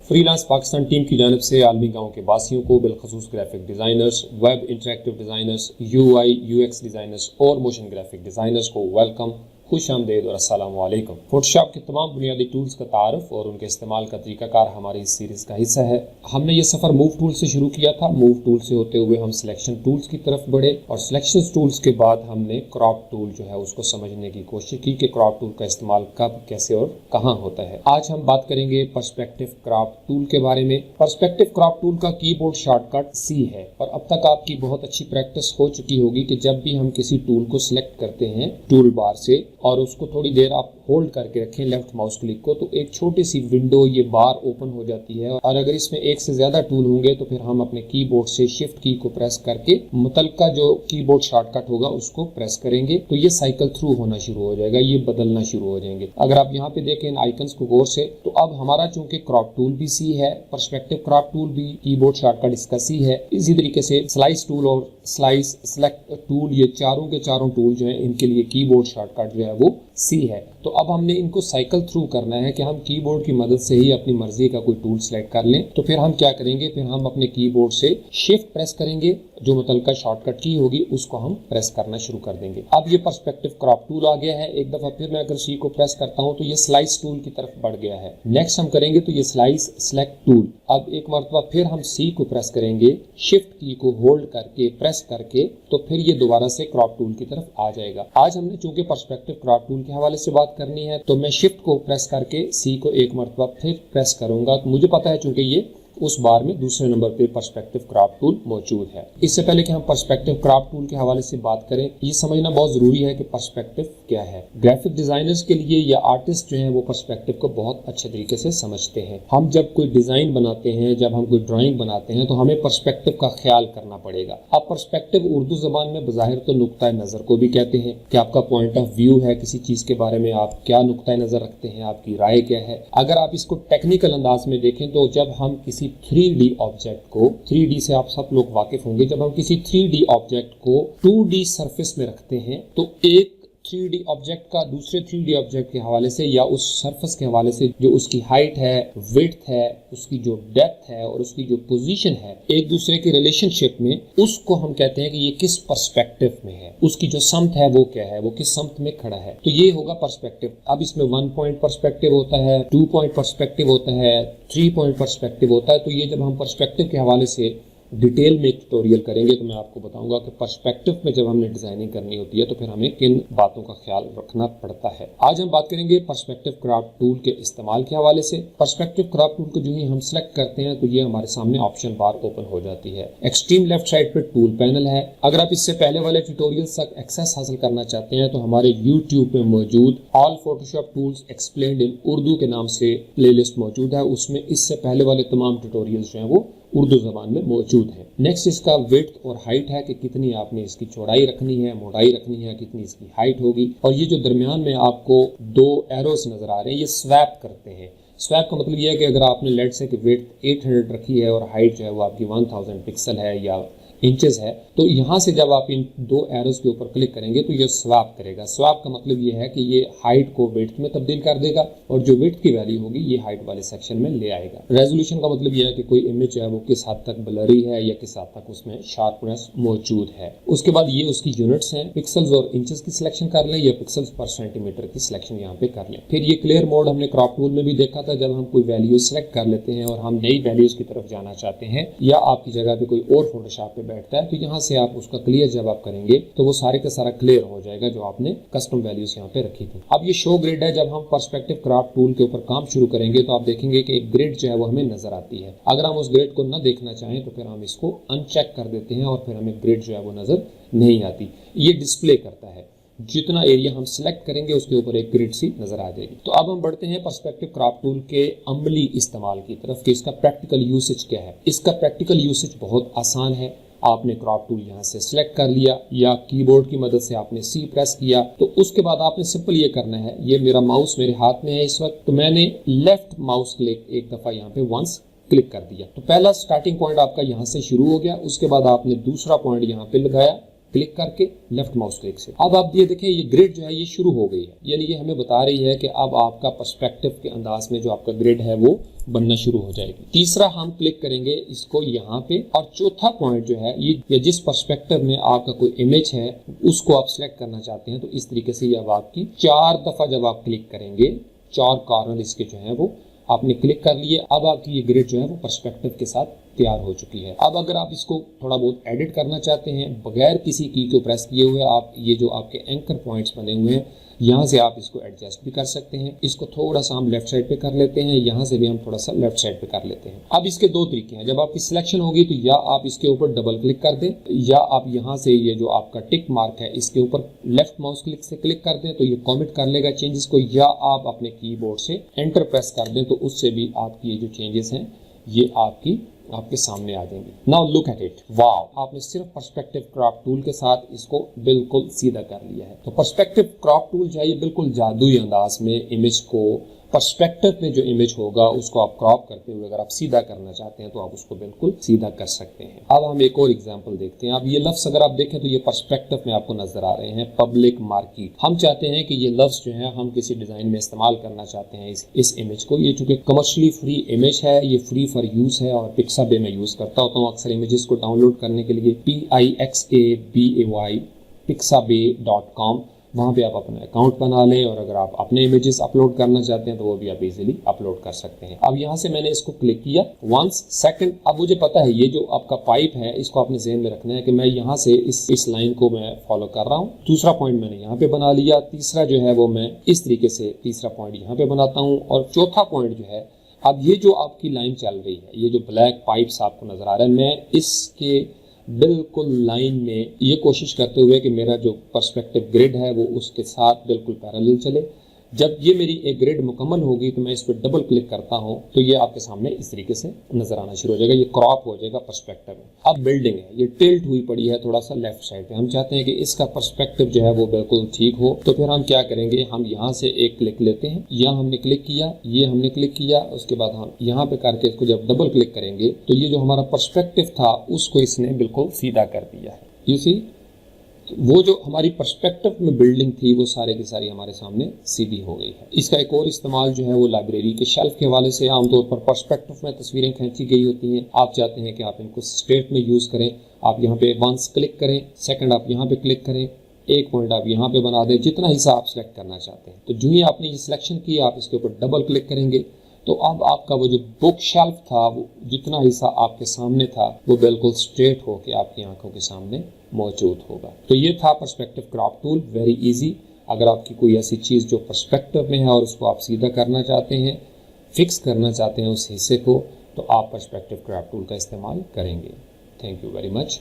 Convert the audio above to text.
Freelance Pakistan team की जानिब से आलमी गाँव के वासियों को बिलखसूस graphic designers, web interactive designers, UI UX designers और मोशन ग्राफिक डिज़ाइनर्स को वेलकम, खुश आमदेद और अस्सलाम वालेकुम। फोटोशॉप के तमाम बुनियादी टूल्स का तारुफ और उनके इस्तेमाल का तरीकाकार हमारी इस सीरीज़ का हिस्सा है। हमने ये सफ़र मूव टूल से शुरू किया था। मूव टूल से होते हुए हम सिलेक्शन टूल्स की तरफ बढ़े और सिलेक्शन टूल्स के बाद हमने क्रॉप टूल जो है उसको समझने की कोशिश की कि क्रॉप टूल का इस्तेमाल कब, कैसे और कहाँ होता है। आज हम बात करेंगे पर्सपेक्टिव क्रॉप टूल के बारे में। पर्सपेक्टिव क्रॉप टूल का कीबोर्ड शॉर्टकट C है और अब तक आपकी बहुत अच्छी प्रैक्टिस हो चुकी होगी कि जब भी हम किसी टूल को सिलेक्ट करते हैं टूल बार से और उसको थोड़ी देर आप होल्ड करके रखें लेफ्ट माउस क्लिक को, तो एक छोटी सी विंडो ये बार ओपन हो जाती है और अगर इसमें एक से ज्यादा टूल होंगे तो फिर हम अपने कीबोर्ड से शिफ्ट की को प्रेस करके मुतलका जो कीबोर्ड शॉर्टकट होगा उसको प्रेस करेंगे तो ये साइकिल थ्रू होना शुरू हो जाएगा, ये बदलना शुरू हो जाएंगे। अगर आप यहाँ पे देखें इन आइकन्स को गौर से, तो अब हमारा चूंकि क्रॉप टूल भी C है, पर्सपेक्टिव क्रॉप टूल भी, कीबोर्ड शॉर्टकट इसका C है। इसी तरीके से स्लाइस टूल और स्लाइस सेलेक्ट टूल, ये चारों के चारों टूल जो है इनके लिए कीबोर्ड शॉर्टकट जो है वो C है। तो अब हमने इनको साइकिल थ्रू करना है कि हम कीबोर्ड की मदद से ही अपनी मर्जी का कोई टूल सेलेक्ट कर लें। तो फिर हम क्या करेंगे, फिर हम अपने कीबोर्ड से शिफ्ट प्रेस करेंगे, जो मुतलका शॉर्टकट की होगी उसको हम प्रेस करना शुरू कर देंगे। अब ये पर्सपेक्टिव क्रॉप टूल आ गया है। एक दफा फिर मैं अगर C को प्रेस करता हूं तो ये स्लाइस टूल की तरफ बढ़ गया है। नेक्स्ट हम करेंगे तो ये स्लाइस सेलेक्ट टूल। अब एक मरतबा फिर हम C को प्रेस करेंगे, शिफ्ट की को होल्ड करके प्रेस करके, तो फिर ये दोबारा से क्रॉप टूल की तरफ आ जाएगा। आज हमने चूंकि पर्सपेक्टिव क्रॉप टूल के हवाले से बात करनी है तो मैं शिफ्ट को प्रेस करके C को एक मरतबा फिर प्रेस करूंगा। तो मुझे पता है चूंकि ये उस बार में दूसरे नंबर पे पर्सपेक्टिव क्रॉप टूल मौजूद है। इससे पहले कि हम पर्सपेक्टिव क्रॉप टूल के हवाले से बात करें, ये समझना बहुत जरूरी है कि पर्सपेक्टिव क्या है। ग्राफिक डिजाइनर्स के लिए या आर्टिस्ट जो हैं वो पर्सपेक्टिव को बहुत अच्छे तरीके से समझते हैं। हम जब कोई डिजाइन बनाते हैं, जब हम कोई ड्राइंग बनाते हैं तो हमें पर्सपेक्टिव का ख्याल करना पड़ेगा। अब पर्सपेक्टिव उर्दू जबान में बज़ाहिर तो नुक्ता नजर को भी कहते हैं कि आपका पॉइंट ऑफ व्यू है किसी चीज के बारे में, आप क्या नुक्ता नजर रखते हैं, आपकी राय क्या है। अगर आप इसको टेक्निकल अंदाज में देखें तो जब हम किसी 3D ऑब्जेक्ट को, 3D से आप सब लोग वाकिफ होंगे, जब हम किसी 3D ऑब्जेक्ट को 2D सरफेस में रखते हैं तो एक 3D ऑब्जेक्ट का दूसरे 3D ऑब्जेक्ट के हवाले से या उस सरफेस के हवाले से जो उसकी हाइट है, विड्थ है, उसकी जो डेप्थ है और उसकी जो पोजीशन है एक दूसरे की रिलेशनशिप में, उसको हम कहते हैं कि ये किस पर्सपेक्टिव में है, उसकी जो समत है वो क्या है, वो किस समत में खड़ा है। तो ये होगा पर्सपेक्टिव। अब इसमें 1 पॉइंट पर्सपेक्टिव होता है, 2 पॉइंट पर्सपेक्टिव होता है, 3 पॉइंट पर्सपेक्टिव होता है। तो ये जब हम पर्सपेक्टिव के हवाले से डिटेल में ट्यूटोरियल करेंगे तो मैं आपको बताऊंगा कि पर्सपेक्टिव में जब हमने डिजाइनिंग करनी होती है तो फिर हमें किन बातों का ख्याल रखना पड़ता है। आज हम बात करेंगे पर्सपेक्टिव क्रॉप टूल के इस्तेमाल के हवाले से। पर्सपेक्टिव क्रॉप टूल को जो ही हम सेलेक्ट करते हैं तो ये हमारे सामने ऑप्शन बार ओपन हो जाती है। एक्सट्रीम लेफ्ट साइड पे टूल पैनल है। अगर आप इससे पहले वाले ट्यूटोरियल्स तक एक्सेस हासिल करना चाहते हैं तो हमारे YouTube में मौजूद ऑल फोटोशॉप टूल्स एक्सप्लेन्ड इन उर्दू के नाम से प्लेलिस्ट मौजूद है। उसमें इससे पहले वाले तमाम ट्यूटोरियल्स जो हैं वो उर्दू जबान में मौजूद है। नेक्स्ट इसका विड्थ और हाइट है कि कितनी आपने इसकी चौड़ाई रखनी है, मोटाई रखनी है, कितनी इसकी हाइट होगी। और ये जो दरमियान में आपको 2 एरोस नजर आ रहे हैं ये स्वैप करते हैं। स्वैप का मतलब ये है कि अगर आपने लेट से कि विड्थ 800 रखी है और हाइट जो है वो आपकी 1000 पिक्सल है या इंचेस है, तो यहाँ से जब आप इन 2 एरोस के ऊपर क्लिक करेंगे तो ये स्वैप करेगा। स्वैप का मतलब ये है कि ये हाइट को विड्थ में तब्दील कर देगा और जो विड्थ की वैल्यू होगी ये हाइट वाले सेक्शन में ले आएगा। रेजोल्यूशन का मतलब ये है कि कोई इमेज है वो किस हद तक ब्लरी है या किस हद तक उसमें शार्पनेस मौजूद है। उसके बाद ये उसकी यूनिट्स हैं, पिक्सल्स और इंचेस की सिलेक्शन कर लें या पिक्सल्स पर सेंटीमीटर की सिलेक्शन यहाँ पे कर लें। फिर ये क्लियर मोड हमने क्रॉप टूल में भी देखा था, जब हम कोई वैल्यू सेलेक्ट कर लेते हैं और हम नई वैल्यूज की तरफ जाना चाहते हैं या आपकी जगह पे कोई और फोटोशॉप पे बैठता है तो यहाँ से आप उसका क्लियर जब आप करेंगे तो वो सारे का सारा क्लियर हो जाएगा जो आपने कस्टम वैल्यूज यहाँ पे रखी थी। अब ये शो ग्रिड है। जब हम पर्सपेक्टिव क्रॉप टूल के ऊपर काम शुरू करेंगे तो आप देखेंगे कि एक ग्रिड जो है वो हमें नजर आती है। अगर हम उस ग्रिड को न देखना चाहें तो फिर हम इसको अनचेक कर देते हैं और फिर हमें ग्रिड जो है वो नजर नहीं आती। ये डिस्प्ले करता है, जितना एरिया हम सिलेक्ट करेंगे उसके ऊपर एक ग्रिड सी नजर आ जाएगी। तो अब हम बढ़ते हैं पर्सपेक्टिव क्रॉप टूल के अमली इस्तेमाल की तरफ कि इसका प्रैक्टिकल यूसेज क्या है। इसका प्रैक्टिकल यूसेज बहुत आसान है। आपने क्रॉप टूल यहाँ से सिलेक्ट कर लिया या कीबोर्ड की मदद से आपने C प्रेस किया, तो उसके बाद आपने सिंपल ये करना है, ये मेरा माउस मेरे हाथ में है इस वक्त, तो मैंने लेफ्ट माउस क्लिक एक दफा यहाँ पे वंस क्लिक कर दिया। तो पहला स्टार्टिंग पॉइंट आपका यहाँ से शुरू हो गया। उसके बाद आपने दूसरा पॉइंट यहाँ पे लगाया क्लिक करके लेफ्ट माउस क्लिक से। अब आप ये देखें, ये ग्रिड जो है ये शुरू हो गई है, यानी ये हमें बता रही है कि अब आपका पर्सपेक्टिव के अंदाज में जो आपका ग्रिड है वो बनना शुरू हो जाएगी। तीसरा हम क्लिक करेंगे इसको यहाँ पे, और चौथा पॉइंट जो है ये जिस पर्सपेक्टिव में आपका कोई इमेज है उसको आप सिलेक्ट करना चाहते हैं, तो इस तरीके से ये अब आपकी 4 दफा जब आप क्लिक करेंगे 4 कॉर्नर इसके जो है वो आपने क्लिक कर लिए। अब आपकी ये ग्रिड जो है वो पर्सपेक्टिव के साथ तैयार हो चुकी है। अब अगर आप इसको थोड़ा बहुत एडिट करना चाहते हैं बगैर किसी की को प्रेस किए हुए, आप ये जो आपके एंकर पॉइंट्स बने हुए हैं यहाँ से आप इसको एडजस्ट भी कर सकते हैं। इसको थोड़ा सा हम लेफ्ट साइड पे कर लेते हैं, यहाँ से भी हम थोड़ा सा लेफ्ट साइड पे कर लेते हैं। अब इसके 2 तरीके हैं, जब आपकी सिलेक्शन होगी तो या आप इसके ऊपर डबल क्लिक कर दें, या आप यहाँ से ये जो आपका टिक मार्क है इसके ऊपर लेफ्ट माउस क्लिक से क्लिक कर दें तो ये कॉमिट कर लेगा चेंजेस को, या आप अपने कीबोर्ड से एंटर प्रेस कर दें तो उससे भी आपकी ये जो चेंजेस हैं ये आपके सामने आ जाएंगे। नाउ लुक एट इट, वाव, आपने सिर्फ पर्सपेक्टिव क्रॉप टूल के साथ इसको बिल्कुल सीधा कर लिया है। तो पर्सपेक्टिव क्रॉप टूल जो है ये बिल्कुल जादुई अंदाज में इमेज को पर्सपेक्टिव में जो इमेज होगा उसको आप क्रॉप करते हुए अगर आप सीधा करना चाहते हैं तो आप उसको बिल्कुल सीधा कर सकते हैं। अब हम एक और एग्जांपल देखते हैं। अब ये लफ्ज अगर आप देखें तो ये पर्सपेक्टिव में आपको नजर आ रहे हैं, पब्लिक मार्केट। हम चाहते हैं कि ये लफ्ज जो है हम किसी डिजाइन में इस्तेमाल करना चाहते हैं इस इमेज को। ये चूंकि कमर्शियली फ्री इमेज है, ये फ्री फॉर यूज है और पिक्साबे में यूज करता होता हूँ अक्सर इमेजेस को डाउनलोड करने के लिए। PIXABAY pixabay.com, वहाँ पे आप अपना अकाउंट बना लें और अगर आप अपने इमेजेस अपलोड करना चाहते हैं तो वो भी आप इजीली अपलोड कर सकते हैं। अब यहाँ से मैंने इसको क्लिक किया वंस, सेकंड, अब मुझे पता है ये जो आपका पाइप है इसको आपने ज़हन में रखना है कि मैं यहाँ से इस लाइन को मैं फॉलो कर रहा हूँ। दूसरा पॉइंट मैंने यहाँ पे बना लिया, तीसरा जो है वो मैं इस तरीके से तीसरा पॉइंट यहाँ पे बनाता हूँ, और चौथा पॉइंट जो है, अब ये जो आपकी लाइन चल रही है, ये जो ब्लैक पाइप्स आपको नजर आ रहा है, मैं इसके बिल्कुल लाइन में ये कोशिश करते हुए कि मेरा जो पर्सपेक्टिव ग्रिड है वो उसके साथ बिल्कुल पैरेलल चले। जब ये मेरी एक ग्रिड मुकम्मल होगी तो मैं इस पर डबल क्लिक करता हूँ तो ये आपके सामने इस तरीके से नजर आना शुरू हो जाएगा, ये क्रॉप हो जाएगा पर्सपेक्टिव में। अब बिल्डिंग है, ये टिल्ट हुई पड़ी है थोड़ा सा लेफ्ट साइड पे, हम चाहते हैं कि इसका पर्सपेक्टिव जो है वो बिल्कुल ठीक हो, तो फिर हम क्या करेंगे, हम यहाँ से एक क्लिक लेते हैं, यहाँ हमने क्लिक किया, ये हमने क्लिक किया, उसके बाद हम यहाँ पे करके इसको जब डबल क्लिक करेंगे तो ये जो हमारा पर्सपेक्टिव था उसको इसने बिल्कुल सीधा कर दिया है। यू सी, वो जो हमारी पर्सपेक्टिव में बिल्डिंग थी वो सारे की सारी हमारे सामने सीधी हो गई है। इसका एक और इस्तेमाल जो है वो लाइब्रेरी के शेल्फ के हवाले से, आमतौर पर पर्सपेक्टिव में तस्वीरें खींची गई होती हैं, आप चाहते हैं कि आप इनको स्ट्रेट में यूज़ करें, आप यहाँ पे वंस क्लिक करें, सेकंड आप यहाँ पे क्लिक करें, एक पॉइंट आप यहाँ पे बना दें, जितना हिस्सा आप सिलेक्ट करना चाहते हैं। तो जो ही आपने ये सिलेक्शन की आप इसके ऊपर डबल क्लिक करेंगे तो अब आपका वो जो बुक शेल्फ था वो जितना हिस्सा आपके सामने था वो बिल्कुल स्ट्रेट होके आपकी आंखों के सामने मौजूद होगा। तो ये था perspective crop tool, very easy. अगर आपकी कोई ऐसी चीज़ जो पर्सपेक्टिव में है और उसको आप सीधा करना चाहते हैं, फिक्स करना चाहते हैं उस हिस्से को, तो आप पर्सपेक्टिव क्रॉप टूल का इस्तेमाल करेंगे। Thank you very much.